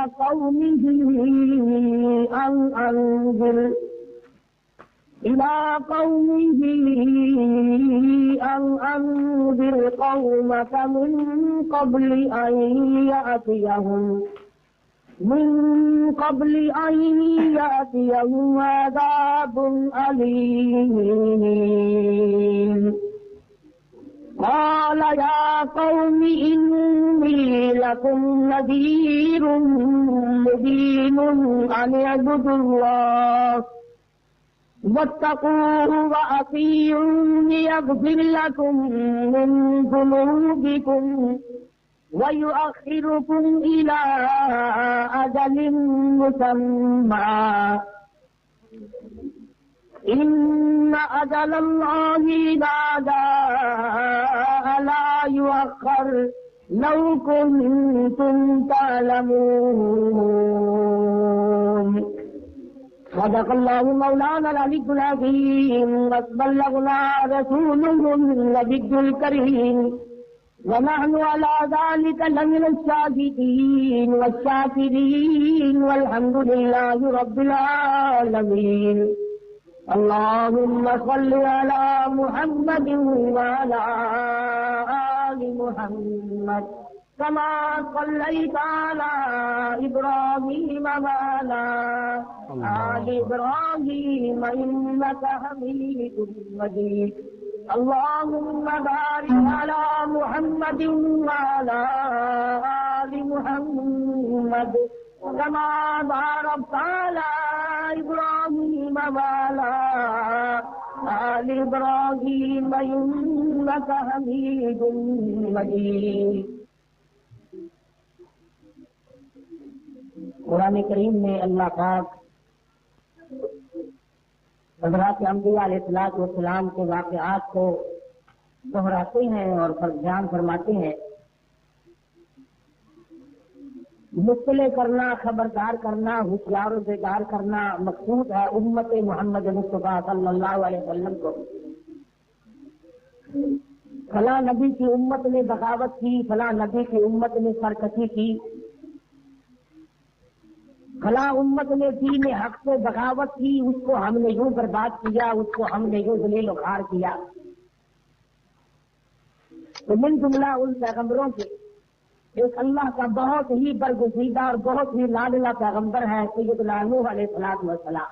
قومه أن أنذر قومك من قبل أن يأتيهم عذاب أليم قال يا قوم إني لكم نذير مبين أن اعبدوا الله واتقوه وأطيعون يغفر لكم من ذنوبكم ويؤخركم إلى أجل مسمى إن أجل الله إذا جاء لا يؤخر لو كنتم تعلمون صدق الله مولانا العلي العظيم وبلغنا رسوله النبي الكريم ونحن على ذلك لمن الشاهدين والشاكرين والحمد لله رب العالمين اللهم صل على محمد وعلى آل محمد كما صليت على إبراهيم وعلى آل إبراهيم إنك حميد مجيد اللهم بارك على محمد وعلى آل محمد كما باركت على إبراهيم وعلى آل إبراهيم إنك حميد مجيد۔ قرآن کریم میں اللہ پاک حضرات انبیاء علیہ السلام کے واقعات کو دہراتے ہیں اور بیان فرماتے ہیں۔ مطلع کرنا، خبردار کرنا، ہوشیار و بیدار کرنا مقصود ہے امت محمد مصطفیٰ صلی اللہ علیہ وسلم کو۔ فلاں نبی کی امت نے بغاوت کی، فلاں نبی کی امت نے سرکشی کی، فلاں امت نے دین حق سے بغاوت کی، اس کو ہم نے یوں برباد کیا، اس کو ہم نے یوں ذلیل و خوار کیا۔ تو من جملہ ان پیغمبروں کے ایک اللہ کا بہت ہی برگزیدہ اور بہت ہی لاڈلا پیغمبر ہے سیدنا نوح علیہ السلام۔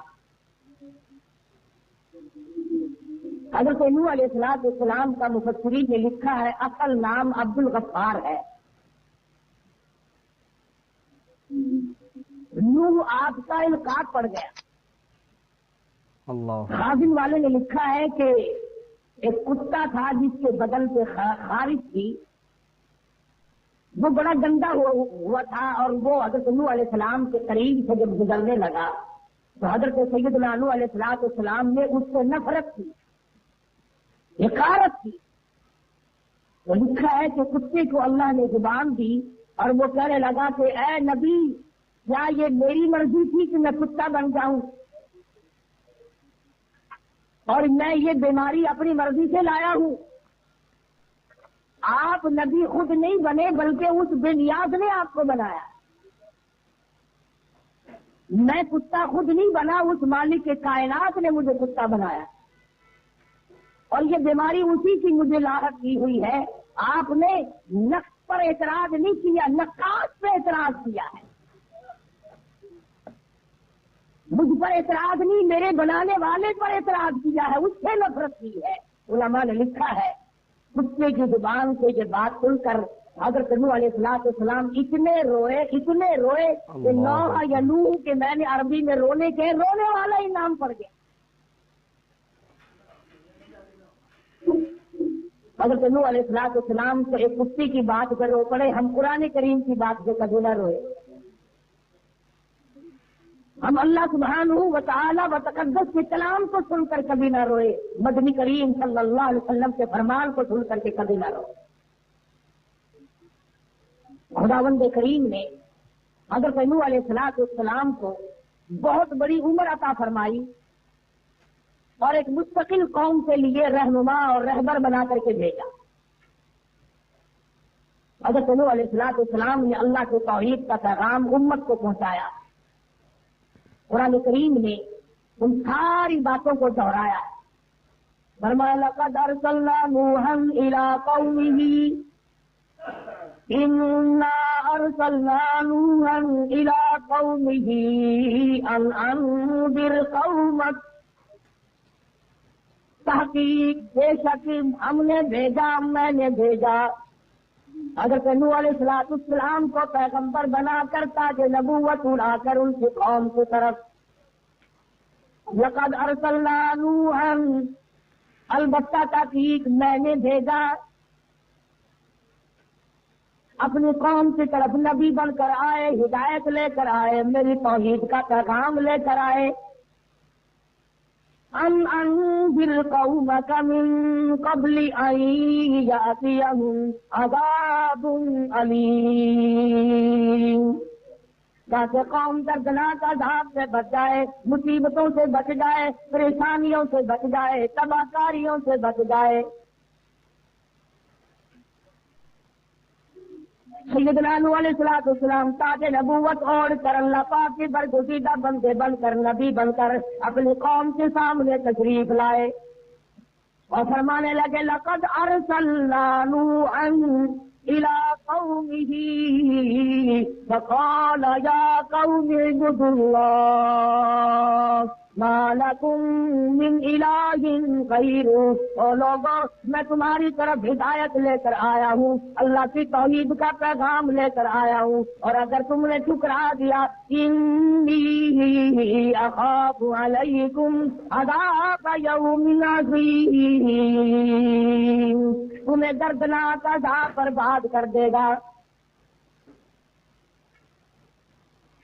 حضرت نوح علیہ السلام کا مفسرین نے لکھا ہے اصل نام عبد الغفار ہے۔ نوح آپ کا انقاط پڑ گیا۔ خازن والے نے لکھا ہے کہ ایک کتا تھا جس کے بدن سے خارج تھی، وہ بڑا گندا ہوا تھا، اور وہ حضرت نوح علیہ السلام کے قریب سے جب گزرنے لگا تو حضرت سیدنا نوح علیہ السلام نے اس سے نفرت کی، حقارت کی۔ وہ لکھا ہے کہ کتے کو اللہ نے زبان دی اور وہ کہنے لگا کہ اے نبی، کیا یہ میری مرضی تھی کہ میں کتا بن جاؤں؟ اور میں یہ بیماری اپنی مرضی سے لایا ہوں؟ آپ نبی خود نہیں بنے بلکہ اس بے نیاز نے آپ کو بنایا۔ میں کتا خود نہیں بنا، اس مالک کے کائنات نے مجھے کتا بنایا، اور یہ بیماری اسی کی مجھے لاحق کی ہوئی ہے۔ آپ نے نقص پر اعتراض نہیں کیا، نقاص پہ اعتراض کیا ہے۔ مجھ پر اعتراض نہیں، میرے بنانے والے پر اعتراض کیا ہے، اس سے نفرت کی ہے۔ علماء نے لکھا ہے کتے کی زبان سے یہ بات سن کر حضرت نوح علیہ السلام اتنے روئے کہ نوح یا نوح کہ میں نے عربی میں رونے والا ہی نام پڑ گیا۔ حضرت نوح علیہ السلام سے ایک کتے کی بات پر رو پڑے، ہم قرآن کریم کی بات سے کبھی نہ روئے، ہم اللہ سبحانہ و تعالی و تقدس کے کلام کو سن کر کبھی نہ روئے، مدنی کریم صلی اللہ علیہ وسلم کے فرمان کو سن کر کے کبھی نہ روئے۔ خداوند کریم نے حضرت نوح علیہ السلام کو بہت بڑی عمر عطا فرمائی اور ایک مستقل قوم کے لیے رہنما اور رہبر بنا کر کے بھیجا۔ حضرت نوح علیہ السلام نے اللہ کے توحید کا پیغام امت کو پہنچایا. قرآن کریم نے ان ساری باتوں کو دہرایا. فرمایا لقد ارسلنا نوحا الى قومه انا ارسلنا نوحا الى قومه ان انذر قومك. تحقیق بے شک ہم نے بھیجا، میں نے بھیجا حضرت نوح علیہ السلام کو پیغمبر بنا کر تاج نبوت اڑا کر ان کی قوم کی طرف. لقد ارسلنا نوحا، البتہ تحقیق میں نے بھیجا اپنی قوم کی طرف نبی بن کر آئے، ہدایت لے کر آئے، میری توحید کا پیغام لے کر آئے. ان انذر قومک من قبل ان یأتیہم عذاب علیم، تاکہ قوم دردناک عذاب سے بچ جائے، مصیبتوں سے بچ جائے، پریشانیوں سے بچ جائے، تباہ کاریوں سے بچ جائے. سیدنا نوح علیہ السلام تاج نبوت اوڑھ کر اللہ پاک کے برگزیدہ بندے بن کر، نبی بن کر اپنی قوم کے سامنے تشریف لائے اور فرمانے لگے لقد ارسلنا نوحا الى قومه فقال یا قوم اعبدوا اللہ ما لکم من الہ غیرہ. اور لوگوں میں تمہاری طرف ہدایت لے کر آیا ہوں، اللہ کی توحید کا پیغام لے کر آیا ہوں، اور اگر تم نے ٹھکرا دیا انی اخاف علیکم عذاب یوم عظیم، تمہیں دردناک عذاب برباد کر دے گا.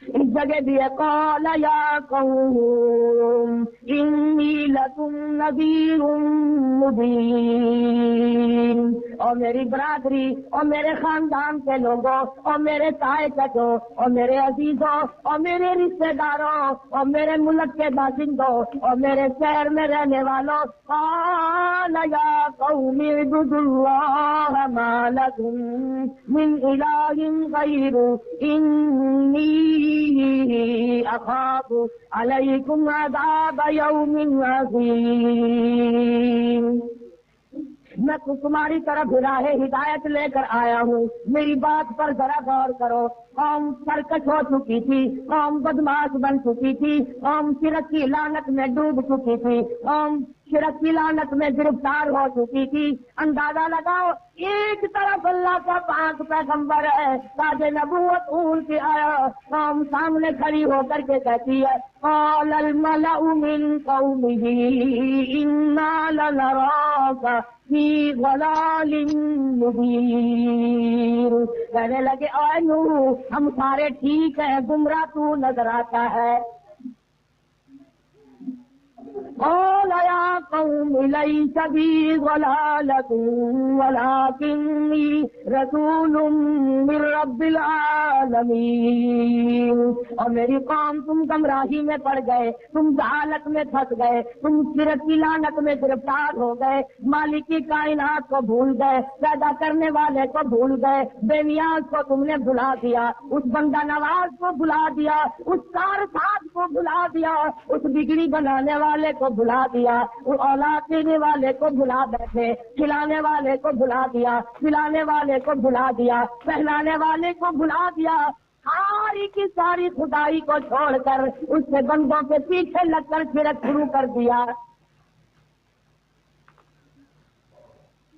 اس جگہ بھی قال یا قوم انی لکم نذیر مبین. اور میری برادری اور میرے خاندان کے لوگوں اور میرے تائے چچوں اور میرے عزیزوں اور میرے رشتہ داروں اور میرے ملک کے باشندوں اور میرے شہر میں رہنے والوں، قال یا قوم اعبدوا اللہ ما لکم من الہ غیرہ انی اخاف علیکم عذاب یوم عظیم. میں تمہاری طرف راہ ہدایت لے کر آیا ہوں، میری بات پر ذرا غور کرو. قوم سرکش ہو چکی تھی، قوم بدماش بن چکی تھی، قوم شرک کی لعنت میں ڈوب چکی تھی، قوم شرک کی لعنت میں گرفتار ہو چکی تھی. اندازہ لگاؤ، ایک طرف اللہ کا پاک پیغمبر ہے، تاج نبوت اونچ کے آیا، قوم سامنے کھڑی ہو کر کے کہتی ہے قال الملأ من قومه انا لنراک فی ضلال مبین. کہنے لگے اے نوح ہم سارے ٹھیک ہیں، گمراہ تو نظر آتا ہے. قال یا قوم لیس بی ضلالۃ ولکنی رسول من رب العالمین. اور میری قوم تم گمراہی میں پڑ گئے، تم جہالت میں پھنس گئے، تم شرک کی لعنت میں گرفتار ہو گئے، مالک کی کائنات کو بھول گئے، پیدا کرنے والے کو بھول گئے، بے نیاز کو تم نے بھلا دیا، اس بندہ نواز کو بھلا دیا، اس کار ساز کو بھلا دیا، اس بگڑی بنانے والے کو بھلا دیا، وہ اولاد دینے والے کو بھلا بیٹھے، کھلانے والے کو بھلا دیا، پلانے والے کو بھلا دیا، پہنانے والے کو بھلا دیا. ساری کی ساری خدائی کو چھوڑ کر اس نے بندوں کے پیچھے لگ کر شرک شروع کر دیا.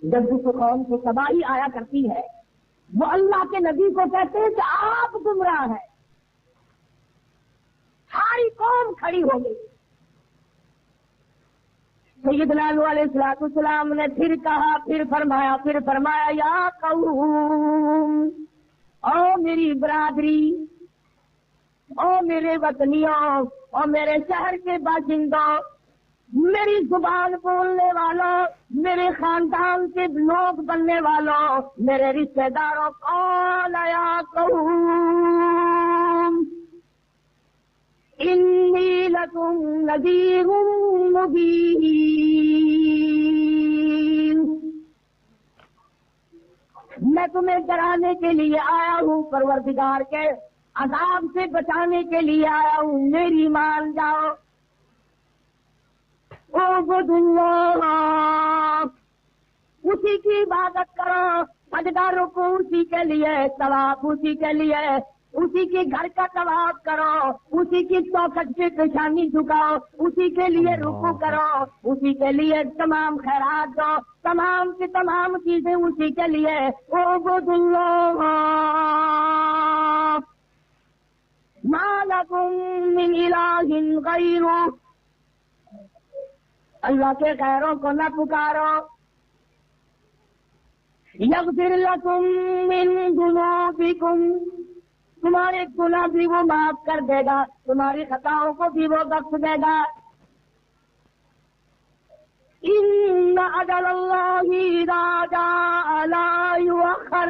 جب جس قوم کی تباہی آیا کرتی ہے وہ اللہ کے نبی کو کہتے ہیں کہ آپ گمراہ ہیں. ساری قوم کھڑی ہو گئی. سیدنا نوح علیہ السلام نے پھر کہا، پھر فرمایا یا قوم، او میری برادری، او میرے وطنیوں، او میرے شہر کے باشندوں، میری زبان بولنے والوں، میرے خاندان کے لوگ بننے والوں، میرے رشتہ داروں، قال یا قوم انی لکم نذیر مبین. میں تمہیں ڈرانے کے لیے آیا ہوں، پروردگار کے عذاب سے بچانے کے لیے آیا ہوں، میری مان جاؤ۔ اعبد اللہ، اسی کی عبادت کرو، سجدہ رکوع اسی کے لیے، طواف اسی کے لیے، اسی کے گھر کا طواف کرو، اسی کی چوکھٹ پہ پیشانی جھکاؤ، اسی کے لیے رکوع کرو، اسی کے لیے تمام خیرات دو، تمام کی تمام چیزیں اسی کے لیے۔ اعبد اللہ ما لکم من الہ غیرہ، اللہ کے غیروں کو نہ پکارو۔ یغفر لکم من ذنوبکم، تمہارے گناہ بھی وہ معاف کر دے گا، تمہاری خطاؤں کو بھی وہ بخش دے گا۔ ان اجل اللہ اذا جاء لا یؤخر،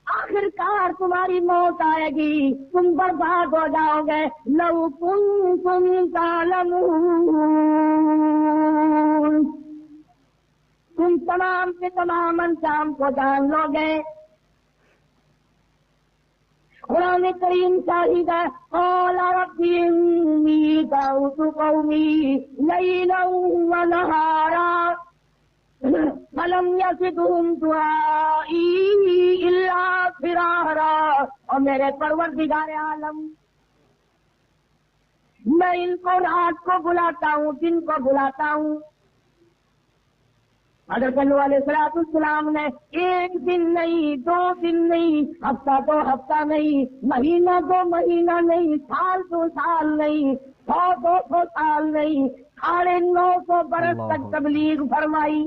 آخر کار تمہاری موت آئے گی، تم برباد ہو جاؤ گے۔ لو کنتم تعلمون، تم تمام کے تمام انجام کو جان لو گے۔ قرآن کریم شاہد ہے، قال رب انی دعوت قومی لیلا ونہارا فلم یزدہم دعائی الا فرارا۔ اور میرے پروردگار عالم، میں ان کو رات کو بلاتا ہوں، دن کو بلاتا ہوں۔ حضرت نوح علیہ السلام نے ایک دن نہیں، 2 دن نہیں، ہفتہ 2 ہفتہ نہیں، مہینہ 2 مہینہ نہیں، سال 2 سال نہیں، 100 200 سال نہیں، 950 برس تک تبلیغ فرمائی۔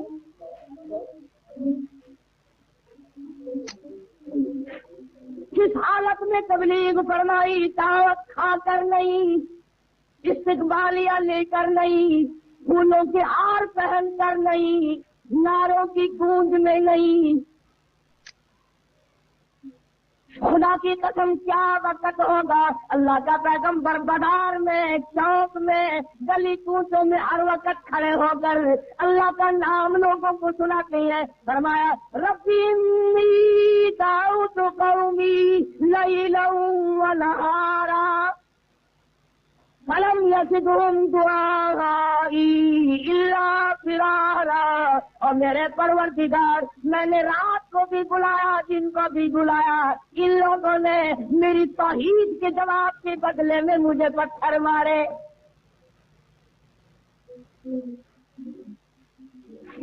کس حالت میں تبلیغ فرمائی؟ دعوت کھا کر نہیں، استقبالیہ لے کر نہیں، پھولوں کے ہار پہن کر نہیں، ناروں کی گونج میں نہیں۔ خدا کی قسم کیا وقت ہوگا، اللہ کا پیغمبر بازار میں، چوک میں، گلی کوچوں میں ہر وقت کھڑے ہو کر اللہ کا نام لوگوں کو سناتے ہیں۔ فرمایا ربی انی دعوت قومی لیلا ونہارا فلم یزدہم دعائی الا فرارا۔ اور میرے پروردگار، میں نے رات کو بھی بلایا، دن کو بھی بلایا، ان لوگوں نے میری توحید کے جواب کے بدلے میں مجھے پتھر مارے۔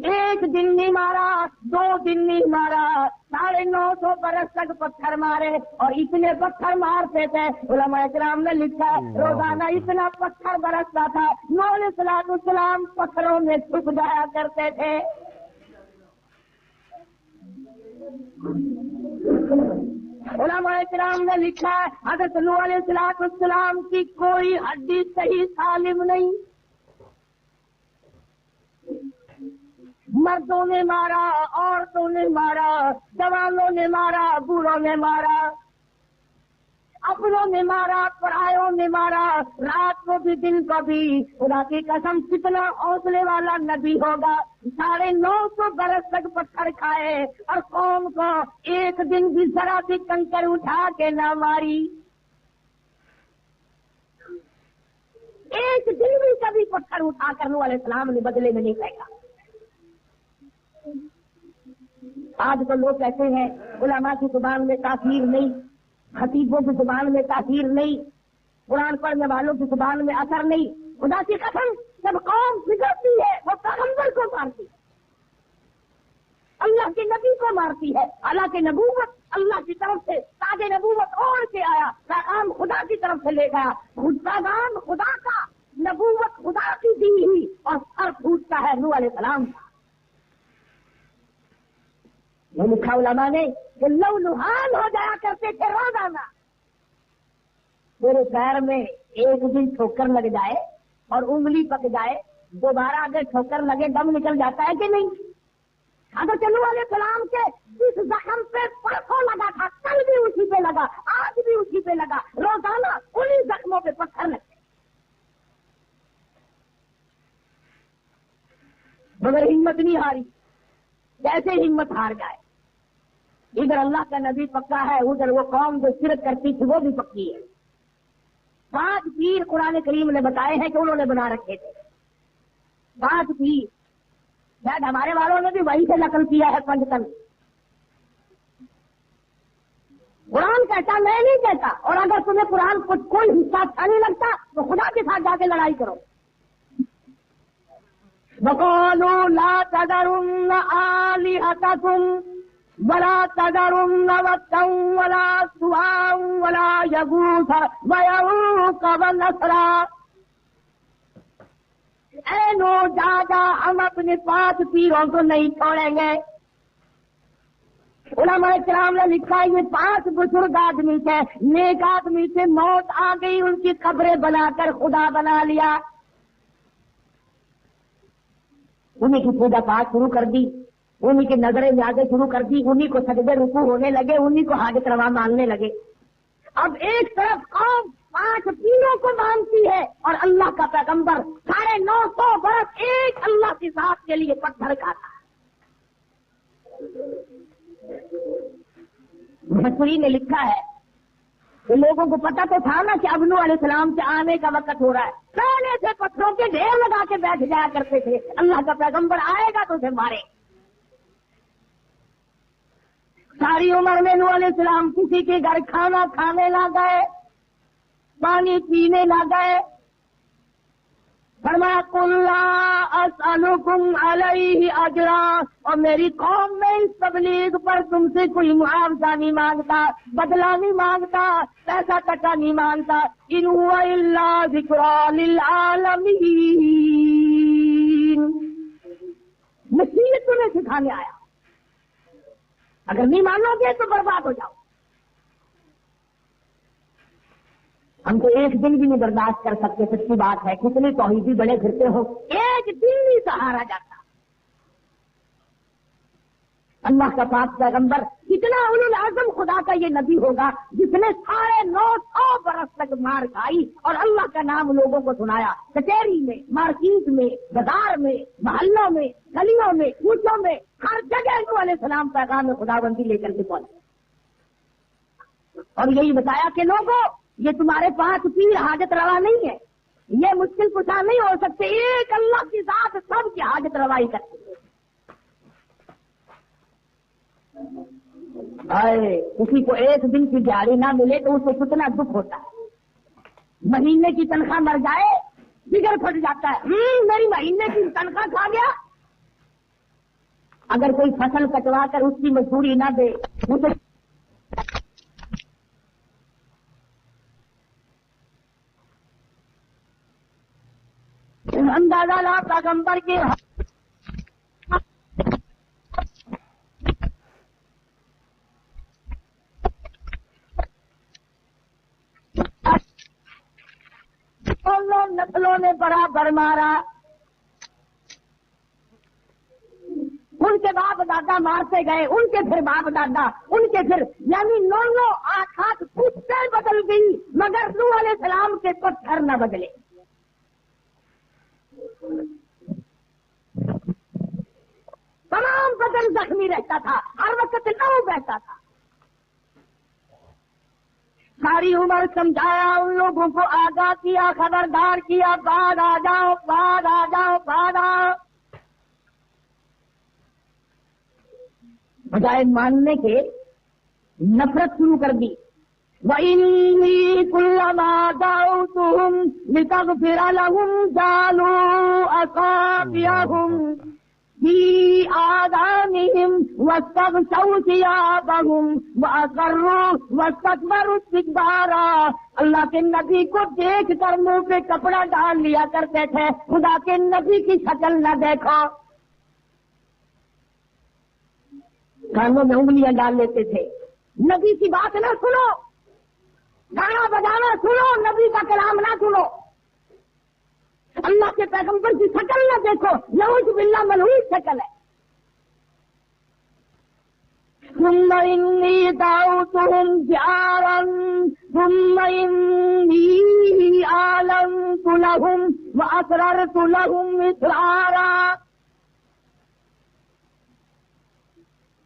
ایک دن نہیں مارا، 2 دن نہیں مارا، 950 برس تک پتھر مارے، اور اتنے پتھر مارتے تھے، علماء کرام نے لکھا روزانہ اتنا پتھر برستا تھا، نوح علیہ السلام پتھروں میں چھپ جایا کرتے تھے۔ علماء کرام نے لکھا حضرت نوح علیہ السلام کی کوئی ہڈی صحیح سالم نہیں، مردوں نے مارا، عورتوں نے مارا، جوانوں نے مارا، بوڑھوں نے مارا، اپنوں نے مارا، پرایوں نے مارا، رات کو بھی دن کو بھی۔ خدا کی قسم کتنا حوصلے والا نبی ہوگا، 950 برس تک پتھر کھائے اور قوم کو ایک دن بھی ذرا بھی کنکر اٹھا کے نہ ماری، ایک دن بھی کبھی پتھر اٹھا کر نوح علیہ السلام نے بدلے میں نہیں پھینکا۔ آج تو لوگ کہتے ہیں علماء کی زبان میں تاثیر نہیں، خطیبوں کی زبان میں تاثیر نہیں، قرآن پڑھنے والوں کی زبان میں اثر نہیں۔ خدا کی قسم جب قوم بگڑتی ہے وہ پیغمبر کو مارتی ہے، اللہ کے نبی کو مارتی ہے، حالانکہ نبوت اللہ کی طرف سے تاج نبوت اوڑھ کے آیا، پیغام خدا کی طرف سے لے گیا، پیغام خدا کا، نبوت خدا کی دی ہوئی، اور سر پھوٹتا ہے نوح علیہ السلام کا۔ یہ لکھا علماء نے کہ لو لحال ہو جایا کرتے تھے روزانہ، میرے پیر میں ایک دن ٹھوکر لگ جائے اور انگلی پک جائے، دوبارہ اگر ٹھوکر لگے دم نکل جاتا ہے کہ نہیں؟ حضرت نوح علیہ السلام کے جس زخم پہ پرسوں لگا تھا، کل بھی اسی پہ لگا، آج بھی اسی پہ لگا، روزانہ انہی زخموں پہ پتھر لگتے، مگر ہمت نہیں ہاری۔ کیسے ہمت ہار جائے؟ ادھر اللہ کا نبی پکا ہے، ادھر وہ قوم جو شرک کرتی تھی وہ بھی پکی ہے۔ 5 پیر قرآن کریم نے بتائے ہیں کہ انہوں نے بنا رکھے تھے، 5 پیر، شاید ہمارے والوں نے بھی وہی سے نقل کیا ہے پنجتن۔ قرآن کہتا، میں نہیں کہتا، اور اگر تمہیں قرآن کو کوئی حصہ اچھا نہیں لگتا تو خدا کے ساتھ جا کے لڑائی کرو۔ وَقَالُوا لَا تَذَرُنَّ آلِهَتَكُمْ وَلَا تَذَرُنَّ وَدًّا وَلَا سُوَاعًا وَلَا يَغُوثَ وَيَعُوقَ وَنَسْرًا۔ اے نو جاجا، ہم اپنے 5 پیروں کو نہیں چھوڑیں گے۔ علماء کرام نے لکھا یہ 5 بزرگ آدمی تھے، نیک آدمی سے موت آ گئی، ان کی قبریں بنا کر خدا بنا لیا، انہیں کی پوجا پاٹ شروع کر دی، انہیں کی نظریں نیازیں شروع کر دی، انہیں کو سجدے رکوع ہونے لگے، انہیں کو حاجت روا ماننے لگے۔ اب ایک طرف قوم 5 پیروں کو مانتی ہے اور اللہ کا پیغمبر 950 برس ایک اللہ کی ذات کے لیے پتھر کھاتا ہے۔ مفسرین نے لکھا ہے کہ لوگوں کو پتا تو تھا نا کہ اب نوح علیہ السلام کے آنے کا وقت ہو رہا ہے، پہلے سے پتھروں کے ڈھیر لگا کے بیٹھ جایا کرتے تھے، اللہ کا پیغمبر آئے گا تو اسے مارے۔ ساری عمر میں نوح علیہ السلام کسی کے گھر کھانا کھانے نہ گئے، پانی پینے نہ گئے۔ فرمایا قُل لَا أَسْأَلُكُمْ عَلَيْهِ أَجْرًا، اور میری قوم میں اس تبلیغ پر تم سے کوئی معاوضہ نہیں مانگتا، بدلہ نہیں مانگتا، پیسہ کٹا نہیں مانگتا، إِنْ هُوَ إِلَّا ذِكْرَىٰ لِلْعَالَمِينَ، نصیحت تمہیں سکھانے آیا، اگر نہیں مانو گے تو برباد ہو جاؤ۔ ہم تو ایک دن بھی نہیں برداشت کر سکتے، سچی بات ہے، کتنے توحیدی بڑے پھرتے ہو، ایک دن نہیں سہارا جاتا۔ اللہ کا پاک پیغمبر کتنا اولو العزم خدا کا یہ نبی ہوگا جس نے 950 برس تک مار کھائی اور اللہ کا نام لوگوں کو سنایا، کچہری میں، مارکیٹ میں، بازار میں، محلوں میں، گلیوں میں، کوچوں میں، ہر جگہ نوح علیہ السلام پیغام خدا بندی لے کر کے پہنچے، اور یہی بتایا کہ لوگوں یہ تمہارے 5 پیر حاجت روا نہیں ہے، یہ مشکل کشا نہیں ہو سکتے، ایک اللہ کی ذات سب کی حاجت روائی کرتی ہے۔ کسی کو ایک دن کی دیہڑی نہ ملے تو اس کو کتنا دکھ ہوتا ہے، مہینے کی تنخواہ مر جائے جگر پھٹ جاتا ہے، میری مہینے کی تنخواہ کھا گیا۔ اگر کوئی فصل کٹوا کر اس کی مزدوری نہ دے اسے اندازہ لا پیغمبر کے نسلوں نے برابر مارا، ان کے باپ دادا مارتے گئے، ان کے پھر باپ دادا، ان کے پھر، یعنی 9 8 پشتیں بدل گئی مگر نوح علیہ السلام کے پتھر نہ بدلے۔ تمام بدن زخمی رہتا تھا، ہر وقت لہو بہتا تھا۔ ساری عمر سمجھایا، ان لوگوں کو آگاہ کیا، خبردار کیا، بعد آ جاؤ، بعد آ جاؤ، بعد آؤ، بجائے ماننے کے نفرت شروع کر دی۔ وَإِنِّي كُلَّمَا دَعَوْتُهُمْ لِتَغْفِرَ لَهُمْ جَعَلُوا أَصَابِعَهُمْ فِي آذَانِهِمْ وَاسْتَغْشَوْا ثِيَابَهُمْ وَأَصَرُّوا وَاسْتَكْبَرُوا اسْتِكْبَارًا۔ اللہ کے نبی کو دیکھ کر منہ پہ کپڑا ڈال لیا کرتے تھے، خدا کے نبی کی شکل نہ دیکھو، کانوں میں انگلیاں ڈال لیتے تھے، نبی کی بات نہ سنو، گانا بجانا سنو، نبی کا کلام نہ سنو، اللہ کے پیغمبر کی شکل نہ دیکھو، نعوذ باللہ ملعون شکل ہے۔ ثم إني دعوتهم جهارا ثم إني أعلنت لهم وأسررت لهم إسرارا۔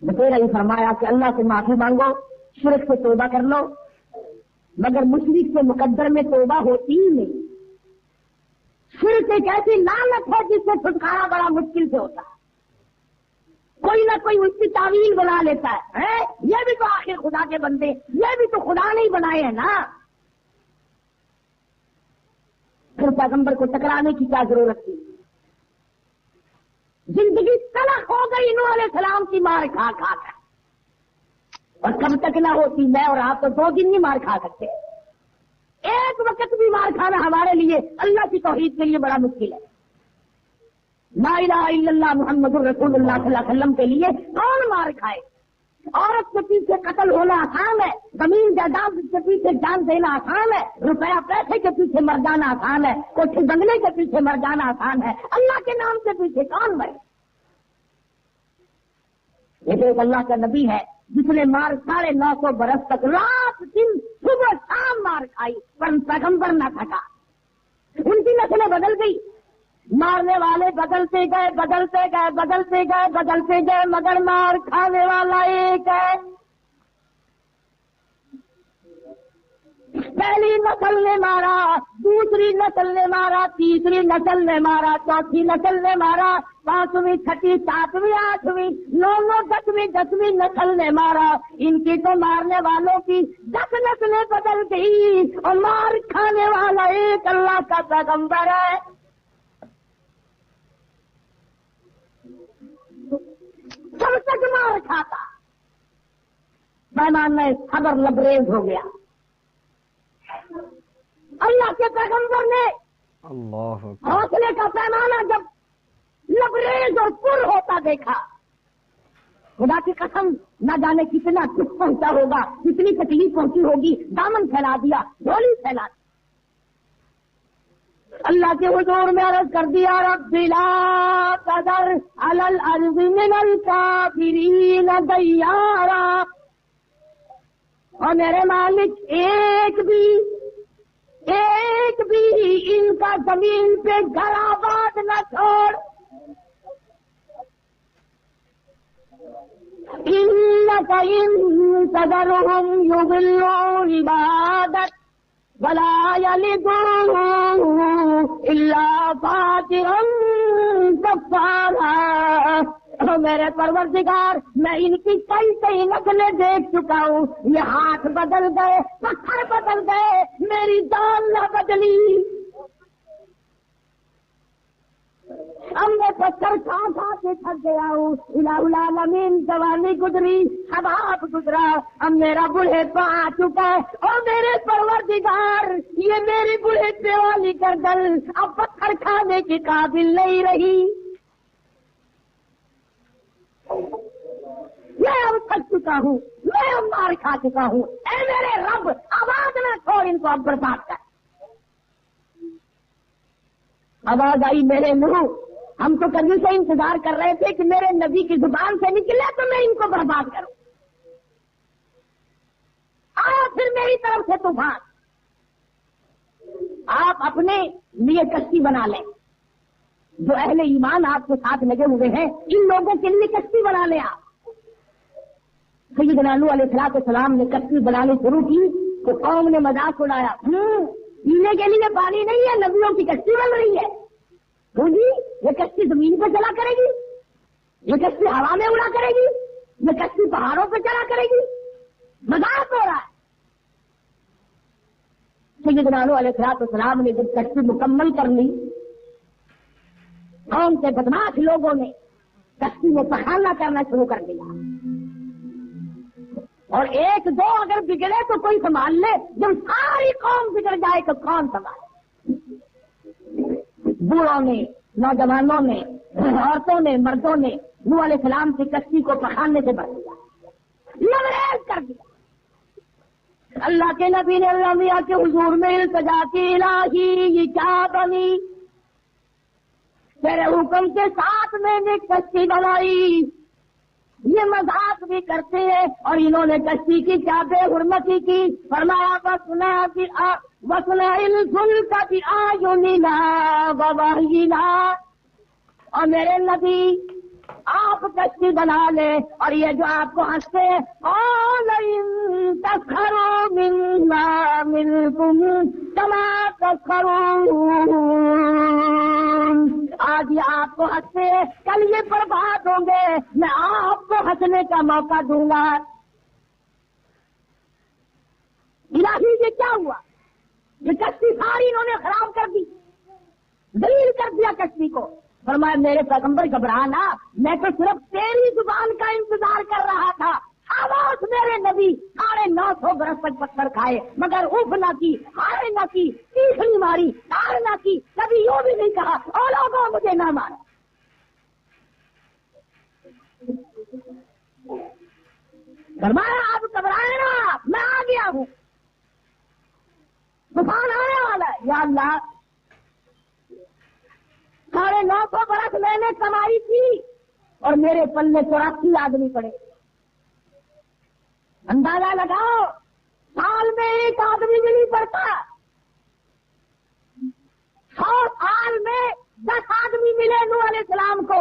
بتیرا ہی فرمایا کہ اللہ سے معافی مانگو، شرک سے توبہ کر لو، مگر مشرک سے مقدر میں توبہ ہوتی ہی نہیں۔ شرک ایک ایسی لعنت ہے جس سے چھٹکارا بڑا مشکل سے ہوتا ہے، کوئی نہ کوئی اس کی تعویل بنا لیتا ہے، یہ بھی تو آخر خدا کے بندے، یہ بھی تو خدا نہیں بنائے ہیں نا، پھر پیغمبر کو ٹکرانے کی کیا ضرورت تھی؟ زندگی تلخ ہو گئی نوح علیہ السلام کی مار کھا کھا کر، اور کب تک نہ ہوتی؟ میں اور آپ تو 2 دن نہیں مار کھا سکتے، ایک وقت بھی مار کھانا ہمارے لیے اللہ کی توحید کے لیے بڑا مشکل ہے۔ لا الہ الا اللہ محمد الرسول اللہ صلی اللہ علیہ وسلم کے لیے کون مار کھائے؟ عورت کے پیچھے قتل ہونا آسان ہے، زمین جائیداد کے پیچھے جان دینا آسان ہے، روپیہ پیسے کے پیچھے مر جانا آسان ہے، کوٹھی بنگلے کے پیچھے مر جانا آسان ہے، اللہ کے نام کے پیچھے کون مرے؟ یہ تو ایک اللہ کا نبی ہے جس نے مار 950 برس تک رات دن صبح شام مار کھائی، پر پیغمبر نہ تھکا۔ ان کی نسلیں بدل گئی، مارنے والے بدلتے گئے بدلتے گئے بدلتے گئے بدلتے گئے، مگر مار کھانے والا ایک ہے۔ پہلی نسل نے مارا، دوسری نسل نے مارا، تیسری نسل نے مارا، چوتھی نسل نے مارا، 5ویں 6ویں 7ویں 8ویں 9ویں 10ویں 10ویں نسل نے مارا۔ ان کی تو مارنے والوں کی 10 نسلیں بدل گئی، اور مار کھانے والا ایک اللہ کا پیغمبر ہے۔ سب تک مار کھاتا، پیمانہ صبر لبریز ہو گیا۔ اللہ کے پیغمبر نے حوصلے کا پیمانہ جب لبریز اور پر ہوتا دیکھا، خدا کی قسم نہ جانے کتنا دکھ پہنچا ہوگا، کتنی تکلیف پہنچی ہوگی، دامن پھیلا دیا، ڈولی پھیلا دی۔ اللہ کے حضور میں عرض کر دیا، رب لا تذر علی الارض من الکافرین دیارا، اور میرے مالک ایک بھی ان کا زمین پہ گھر آباد نہ چھوڑ۔ انک ان تذرہم یضلوا عبادک ولا یلدوا الا فاجرا کفارا۔ میرے پروردگار، میں ان کی کئی نسلیں دیکھ چکا ہوں، یہ ہاتھ بدل گئے، پتھر بدل گئے، میری جان نہ بدلی۔ اب میں پتھر کھا کے تھک گیا ہوں، الہ العالمین جوانی گزری، شباب گزرا، اب میرا بڑھیپا آ چکا ہے، اور میرے پروردگار یہ میری بڑھیپے والی گردن اب پتھر کھانے کے قابل نہیں رہی۔ میں اب تھک چکا ہوں، میں اب مار کھا چکا ہوں، اے میرے رب آواز نہ چھوڑ، ان کو اب برباد کر۔ آواز آئی میرے منہ، ہم تو کبھی سے انتظار کر رہے تھے کہ میرے نبی کی زبان سے نکلے تو میں ان کو برباد کروں۔ آؤ پھر میری طرف سے طوفان، آپ اپنے لیے کشتی بنا لیں، جو اہل ایمان آپ کے ساتھ لگے ہوئے ہیں ان لوگوں کے لیے کشتی بنا لیں۔ آپ سیدنا نوح علیہ السلام نے کشتی بنانی شروع کی تو قوم نے مذاق اڑایا، پینے کے لیے پانی نہیں ہے، نبیوں کی کشتی بن رہی ہے، جی یہ کشتی زمین پہ چلا کرے گی، یہ کشتی ہوا میں اڑا کرے گی، یہ کشتی پہاڑوں پہ چلا کرے گی، مذاق ہو رہا ہے۔ سیدنا نوح علیہ السلام نے جب کشتی مکمل کر لی، قوم کے بدماش لوگوں نے کشتی میں پخانا کرنا شروع کر دیا، اور 1-2 اگر بگڑے تو کوئی سنبھال لے، جب ساری قوم بگڑ جائے تو کون سنبھالے؟ بوڑھوں نے، نوجوانوں نے، عورتوں نے، مردوں نے نوح علیہ السلام کی کشتی کو پخانے سے بچ دیا، لبریز کر دیا۔ اللہ کے نبی نے اللہ میاں کے حضور میں التجا کی، الہی یہ کیا بنی، تیرے حکم کے ساتھ میں نے کشتی بنائی۔ یہ مذاق بھی کرتے ہیں، اور انہوں نے کشتی کی کیا بے حرمتی کی، فرمایا وَصْنَعِ الْفُلْكَ بِأَعْيُنِنَا وَوَحْيِنَا۔ اور میرے نبی آپ کشتی بنا لے اور یہ جو آپ کو ہنستے قال ان تسخروا منا منکم کما تسخرون، آج یہ آپ کو ہنستے کل یہ برباد ہوں گے، میں آپ کو ہنسنے کا موقع دوں گا۔ الہی یہ کیا ہوا؟ یہ کشتی ساری انہوں نے خراب کر دی، دلیل کر دیا کشتی کو۔ فرمایا میرے پیغمبر گھبرانا، میں تو صرف تیری زبان کا انتظار کر رہا تھا۔ خاموش میرے نبی 950 برس تک پتھر کھائے مگر اف نہ کی، ہائے نہ کی، چیخ نہیں ماری، تار نہ کی، کبھی یوں بھی نہیں کہا او لوگوں مجھے نہ مارو۔ فرمایا آپ گھبرائے نا، میں آ گیا ہوں، طوفان آنے والا ہے۔ یا اللہ 950 برس میں نے کمائی کی اور میرے پلے 84 آدمی پڑے۔ اندازہ لگاؤ سال میں ایک آدمی بھی نہیں پڑتا، 100 سال میں 10 آدمی ملے نوح علیہ السلام کو،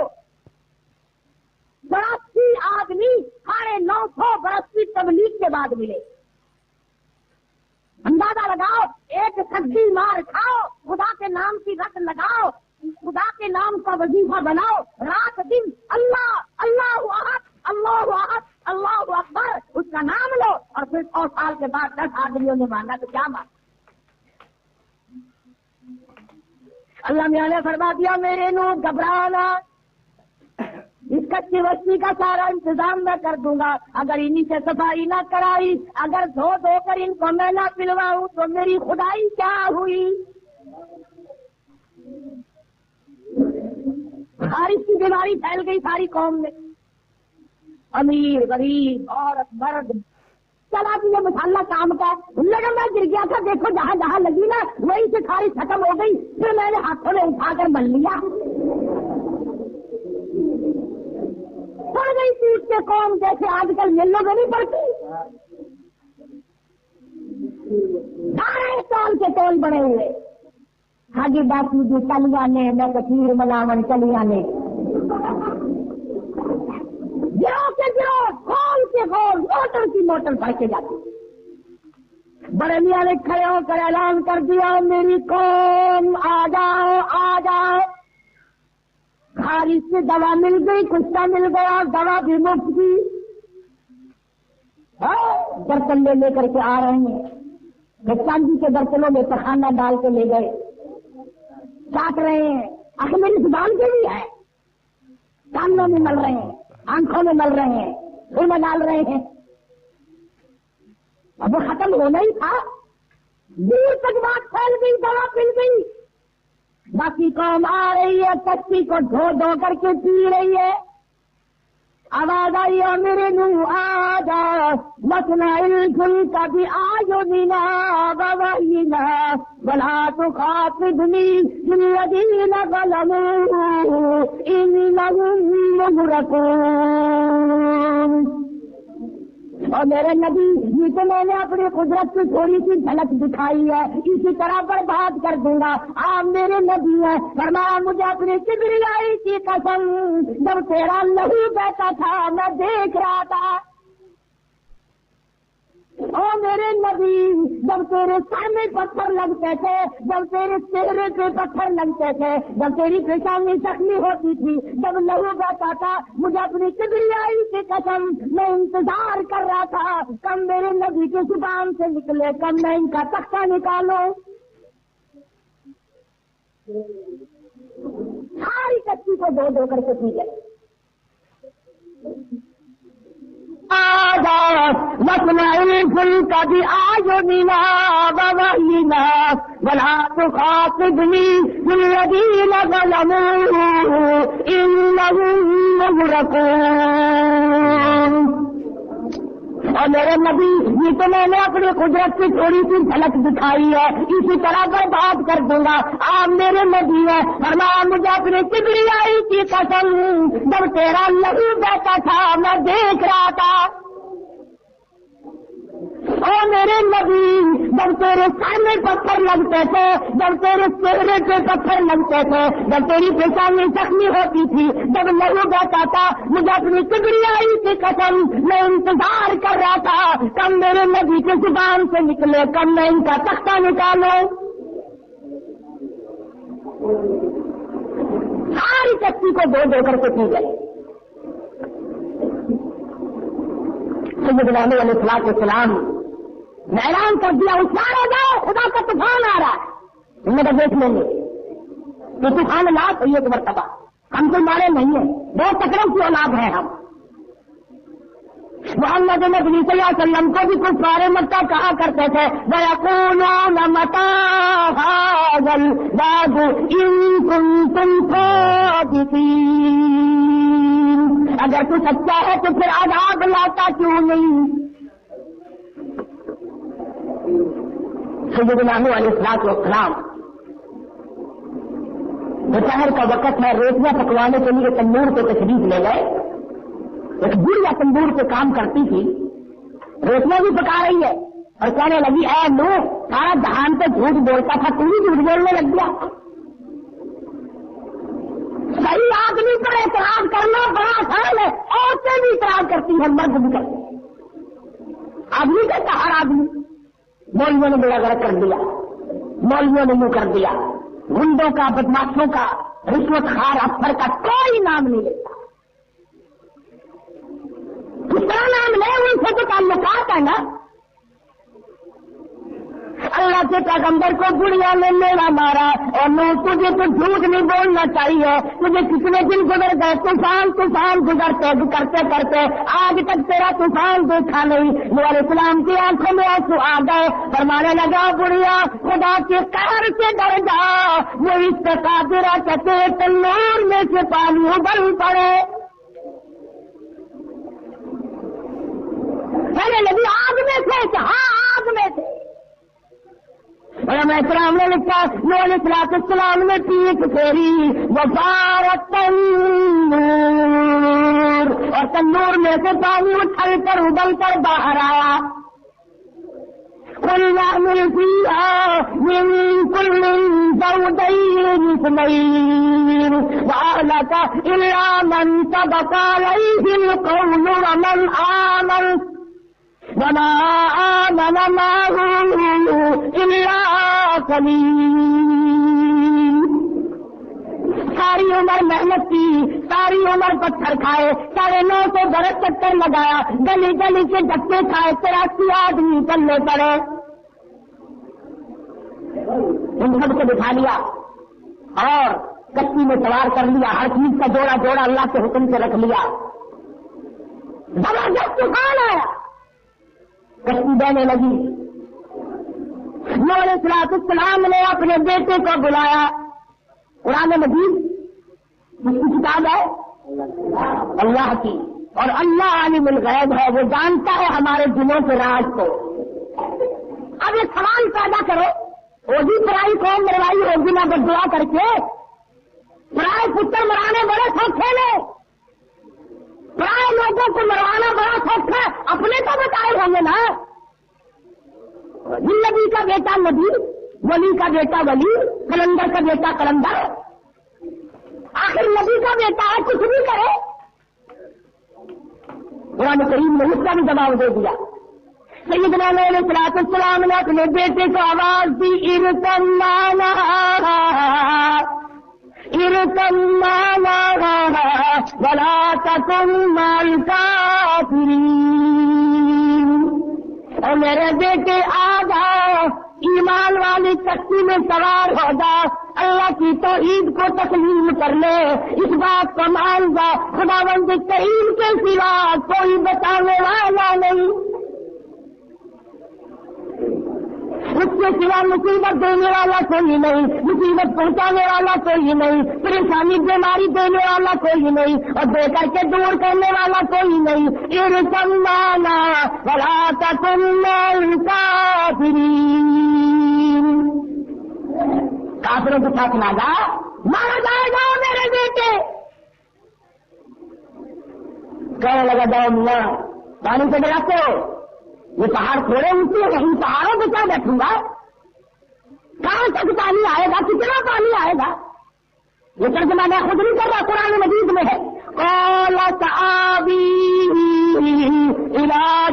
84 آدمی 950 برس کی تبلیغ کے بعد ملے۔ اندازہ لگاؤ، ایک سبزی مار کھاؤ، خدا کے نام کی رت لگاؤ، خدا کے نام کا وظیفہ بناؤ، رات دن اللہ اللہ احد اللہ احد اللہ اکبر اس کا نام لو، اور پھر 100 سال کے بعد 10 آدمیوں نے مانا تو کیا مانا؟ اللہ میاں نے فرما دیا میرے نو گھبرانا، اس کچی وسطی کا سارا انتظام میں کر دوں گا، اگر انہی سے صفائی نہ کرائی، اگر دھو کر ان کو میں نہ پلواؤں تو میری خدائی کیا ہوئی؟ خارش کی بیماری پھیل گئی ساری قوم میں، امیر غریب عورت مرد، چلا کہ یہ مسالہ کام کا لگا، میں گر گیا تھا، دیکھو جہاں جہاں لگی نا وہیں سے خارش ختم ہو گئی، پھر میں نے ہاتھوں میں اٹھا کر مل لیا، پڑ گئی پیٹ کے قوم جیسے آج کل ملوں میں نہیں پڑتی، سارے تول کے تول بڑے ہوئے، حاجی باپو جی چلیا نے میں کثیر ملاون چلیا نے، گرو کے گرو کھول کے کھول موٹر کی موٹر بڑھ کے جاتی، بڑے میاں نے کھڑے ہو کر اعلان کر دیا میری قوم آ جاؤ آ جاؤ، خارش سے دوا مل گئی، کچھ مل گیا، دوا بھی مفت کی، برتن لے کر کے آ رہے ہیں، چاندی کے برتنوں میں پخانا ڈال کے لے گئے، چاٹ رہے ہیں، آخر میری زبان کے بھی ہے، کانوں میں مل رہے ہیں، آنکھوں میں مل رہے ہیں، سر میں ڈال رہے ہیں، اب وہ ختم ہونا ہی تھا، دور تک بات پھیل گئی، دوا پل گئی، باقی قوم آ رہی ہے، کشتی کو دھو دھو کر کے پی رہی ہے، آواز آئی ہے میرے نو آ جا مسنا الفلک بأعیننا ووحینا ولا تخاطبنی فی الذین ظلموا انہم مغرقون۔ اور میرے نبی یہ تو میں نے اپنی قدرت کی تھوڑی سی جھلک دکھائی ہے، اسی طرح برباد کر دوں گا۔ آپ میرے نبی ہیں، فرمایا مجھے اپنی کبریائی کی قسم، جب تیرا لہو بہتا تھا میں دیکھ رہا تھا، او میرے نبی جب تیرے سامنے پتھر لگتے تھے، جب تیرے چہرے پہ پتھر لگتے تھے، جب تیری پیشانی زخمی ہوتی تھی، جب لہو بہتا تھا، مجھے اپنی کبریائی کی قسم میں انتظار کر رہا تھا کب میرے نبی کی زبان سے نکلے، کب میں ان کا تختہ نکالوں۔ ساری کچی کو دو دو کر کے پی گئے۔ وَاسْمَعِ الْفُلْكَ بِأَعْيُنِنَا وَوَحْيِنَا وَلَا تُخَاطِبْنِي فِي الَّذِينَ ظَلَمُوا إِنَّهُم مُغْرَقُونَ۔ اور میرے نبی یہ تو میں نے اپنی قدرت کی تھوڑی سی جھلک دکھائی ہے، اسی طرح برباد کر دوں گا۔ آپ میرے نبی ہیں، فرمایا مجھے اپنی کبریائی کی قسم، جب تیرا لہو بہتا تھا میں دیکھ رہا تھا، او میرے نبی، جب تیرے سر میں پتھر لگتے تھے، جب تیرے چہرے پہ پتھر لگتے تھے، جب تیری پیشانی زخمی ہوتی تھی، جب لہو بہتا تھا، مجھے اپنی کبریائی کی قسم میں انتظار کر رہا تھا کب میرے نبی کی زبان سے نکلے، کب میں ان کا تختہ نکالوں۔ ساری کشتی کو دو دو کر کے پی گئے۔ سیدنا نوح علیہ السلام نے اعلان کر دیا ہوشیار ہو جاؤ، خدا کا طوفان آ رہا ہے۔ ان میں تو دیکھ لیں گے کہ طوفان لا تو ایک مرتبہ، ہم تو مارے نہیں ہیں، بہت تکرم کی اولاد ہیں ہم۔ محمد نبی صلی اللہ علیہ وسلم کو بھی کچھ بارے مکہ کہا کرتے تھے وَيَقُولُونَ مَتَىٰ هَٰذَا الْوَعْدُ إِن كُنتُمْ صَادِقِينَ، اگر تو سچا ہے تو پھر عذاب لاتا کیوں نہیں؟ سیدنا نوح علیہ السلام دوپہر کا وقت ہے، روٹیاں پکوانے کے لیے تندور کو تشریف لے گئے۔ ایک بڑھیا تندور پہ کام کرتی تھی، روٹیاں بھی پکا رہی ہے اور کہنے لگی اے نوح، سارا جہان پہ جھوٹ بولتا تھا، تو بھی جھوٹ بولنے لگ گیا۔ صحیح آدمی پر اعتراض کرنا بڑا آسان ہے، عورتیں بھی اعتراض کرتی ہیں، مرد بھی کرتے ہیں، آدمی کہتا ہر آدمی۔ مولویوں نے بڑا غلط کر دیا، مولویوں نے منہ کر دیا، گنڈوں کا، بدماشوں کا، رشوت خوار افسر کا کوئی نام نہیں لیتا۔ کس طرح نام لے، ان سے تو تعلقات ہے نا۔ اللہ کے پیغمبر کو بڑھیا نے میرا مارا، اور میں تجھے تو جھوٹ نہیں بولنا چاہیے، تجھے کتنے دن گزر گئے، طوفان گزرتے کرتے کرتے آج تک تیرا طوفان دیکھا نہیں۔ نوح علیہ السلام کی آنکھوں میں آنسو آ گئے، فرمانے لگا بڑھیا خدا کے قہر سے ڈر جا، وہ اس سے قادر ہے کہ تنور میں سے پانی ابل پڑے۔ کہنے لگی آگ میں سے، ہاں آگ میں سے۔ علماء کرام نے لکھا نوح علیہ السلام نے پیٹ پھیری وفارت تنور، اور تنور میں سے پانی اچھل کر ابل کر باہر آیا۔ قُلْنَا اعْمَلُوا فِيهَا مِن كُلٍّ زَوْجَيْنِ اثْنَيْنِ وَأَهْلَكَ إِلَّا مَن سَبَقَ عَلَيْهِ الْقَوْلُ وَمَنْ آمَنَ وَمَا آمَنَ مَعَهُ إِلَّا قَلِيلٌ۔ ساری عمر محنت کی، ساری عمر پتھر کھائے، 950 برس چکر لگایا، گلی گلی کے دھکے کھائے، 83 آدمی پلے پڑے، ان سب کو بٹھا لیا اور کشتی میں سوار کر لیا، ہر چیز کا جوڑا جوڑا اللہ کے حکم سے رکھ لیا۔ زبردست طوفان آیا، کشتی بہنے لگی۔ نوح علیہ السلام نے اپنے بیٹے کو بلایا۔ قرآن مجید اس کی کتاب ہے اللہ کی، اور اللہ عالم الغیب ہے، وہ جانتا ہے ہمارے دلوں کے راز کو۔ اب یہ سوال پیدا کرو، ہوگی پرائی قوم مروائی ہوگی نہ بد دعا کر کے، پرائے پتر مرانے بڑے سوچے نے، پرائے لوگوں کو مروانا بڑا سوچ ہے، اپنے تو بتائے ہوں گے نا۔ نبی کا بیٹا نبی، ولی کا بیٹا ولی، کلندر کا بیٹا کلندر، آخر نبی کا بیٹا ہے، کچھ بھی کرے۔ قرآن کریم نے اس کا بھی جواب دے دیا۔ سیدنا نوح علیہ السلام نے اپنے بیٹے کو آواز دی، ارکم معنا ولا تکن مع الکافرین، اور میرے بیٹے آ جاؤ، ایمان والی کشتی میں سوار ہو جا، اللہ کی توحید کو تسلیم کر لے، اس بات کو مان جا خداوند کریم کے سوا کوئی بتانے والا نہیں، اس کے سوا مصیبت دینے والا کوئی نہیں، مصیبت پہنچانے والا کوئی نہیں، پریشانی بیماری دینے والا کوئی نہیں، اور دے کر کے دور کرنے والا کوئی نہیں۔ ارکم معنا ولا تکن مع الکافرین، کافروں کے ساتھ نہ جا، مارا جائے گا میرے بیٹے۔ کہنے لگا جاؤ میاں، پانی سے ڈراتے ہو، یہ پہاڑ تھوڑے اونچے ہیں، ان پہاڑوں پہ کیا بیٹھوں گا؟ کہاں تک پانی آئے گا؟ کتنا پانی آئے گا؟ یہ ترجمہ میں خود نہیں کر رہا، قرآن مجید میں ہے قال سآوی الی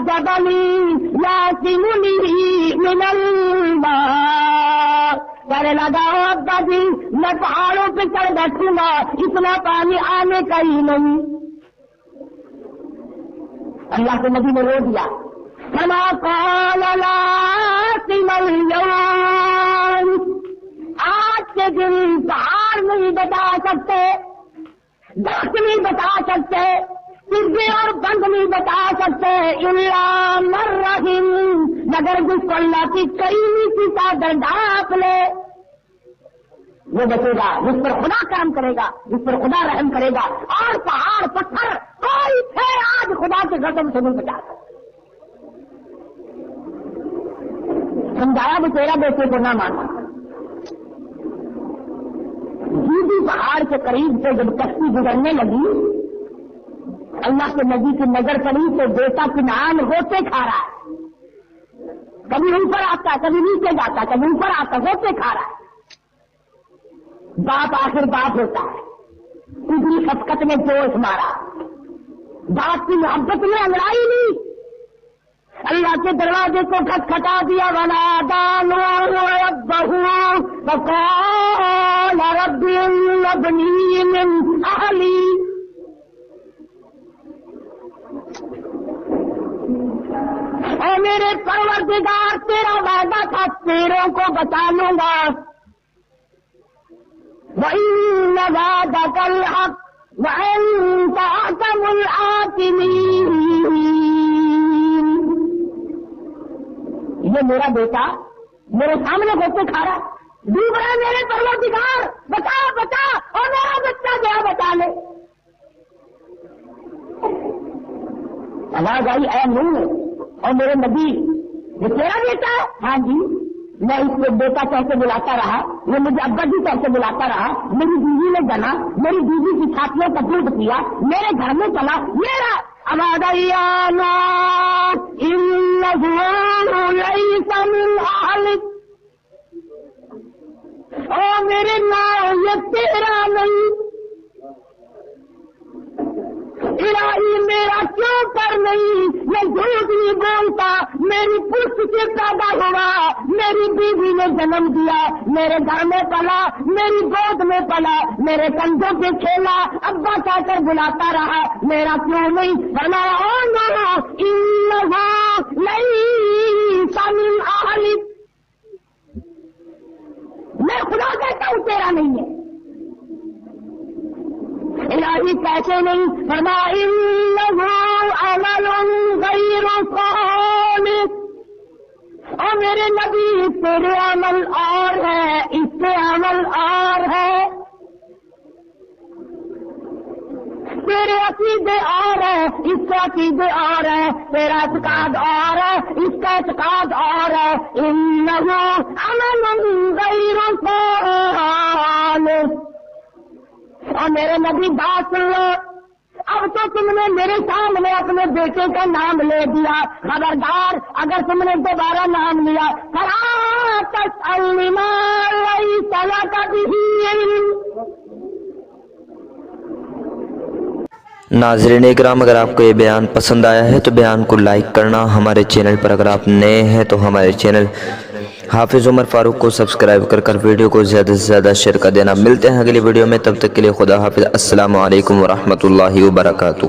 جبل یعصمنی من الماء، کہنے لگا ابا جی میں پہاڑوں پہ چڑھ بیٹھوں گا، اتنا پانی آنے کا ہی نہیں۔ اللہ کے نبی نے رو دیا، کما قال لا عاصم اليوم، آج کے دن پہاڑ نہیں بتا سکتے، درخت نہیں بتا سکتے، سرے اور بند نہیں بتا سکتے، الا من رحم، مگر جس کو اللہ کی کریمی سی چادر ڈھانپ لے وہ بچے گا، جس پر خدا کام کرے گا، جس پر خدا رحم کرے گا۔ اور پہاڑ پتھر کوئی تھے آج خدا کے غضب سے نہیں بچا سکتے۔ سمجھایا وہ تیرا بیٹے کو نہ مانا۔ جیدی پہاڑ کے قریب سے جب کشتی گزرنے لگی، اللہ کے نبی کی نظر پڑی تو بیٹا کنعان ہوتے کھا رہا ہے، کبھی اوپر آتا ہے، کبھی نیچے جاتا ہے، کبھی اوپر آتا ہے، ہوتے کھا رہا ہے۔ باپ آخر باپ ہوتا ہے، اتنی شفقت میں جوش مارا، باپ کی محبت میں انگڑائی لی، اللہ کے دروازے کو کھٹکھٹا دیا، ونادى نوح ربه فقال رب إن ابني من أهلي، اے میرے پروردگار تیرا وعدہ تھا تیروں کو بچا لوں گا، وَإِنَّ وَعْدَكَ الْحَقُّ وَأَنْتَ أَحْكَمُ الْحَاكِمِينَ۔ یہ میرا بیٹا میرے سامنے ہوتے کھا رہا، ڈوب رہا، میرے پروردگار بتا بتا، اور میرا بچہ گیا بچا لے۔ آواز آئی اے نوح اور میرے نبی یہ تیرا بیٹا ہے؟ ہاں جی، میں اس کو بیٹا کہہ کے بلاتا رہا، یہ مجھے ابا جی کہہ کے بلاتا رہا، میری بیوی نے جنا، میری بیوی کی چھاتیوں کا دودھ پیا، میرے گھر میں چلا، میرا آواز آئی انہ لیس من اہلک، او میرے نام یہ تیرا نہیں، الہی میرا کیوں پر نہیں، میں جھوٹ نہیں بولتا، میری پشت سے پیدا ہوا، میری بیوی نے جنم دیا، میرے گھر میں پلا، میری گود میں پلا، میرے کندھوں پہ کھیلا، ابا کہہ کر بلاتا رہا، میرا کیوں نہیں؟ فرمایا انہ لیس من اہلک، میں خدا کہتا ہوں تیرا نہیں ہے۔ الہی کیسے نہیں؟ فرمایا انہ عمل غیر صالح، اور میرے نبی تیرے عمل اور ہے، اس سے عمل اور ہے، تیرے عقیدے اور ہے، اس کا عقیدے اور ہے، تیرا اعتقاد اور ہے، اس کا اعتقاد اور ہے، انہ عمل غیر صالح۔ اور میرے نبی بات سن لو، اب تو تم نے میرے سامنے اپنے بیٹے کا نام لے دیا، خبردار اگر تم نے دوبارہ نام لیا فلا تسألنی ما لیس لک بہ علم۔ ناظرین اکرام، اگر آپ کو یہ بیان پسند آیا ہے تو بیان کو لائک کرنا، ہمارے چینل پر اگر آپ نئے ہیں تو ہمارے چینل حافظ عمر فاروق کو سبسکرائب کر ویڈیو کو زیادہ سے زیادہ شیئر کر دینا۔ ملتے ہیں اگلی ویڈیو میں، تب تک کے لیے خدا حافظ، السلام علیکم ورحمۃ اللہ وبرکاتہ۔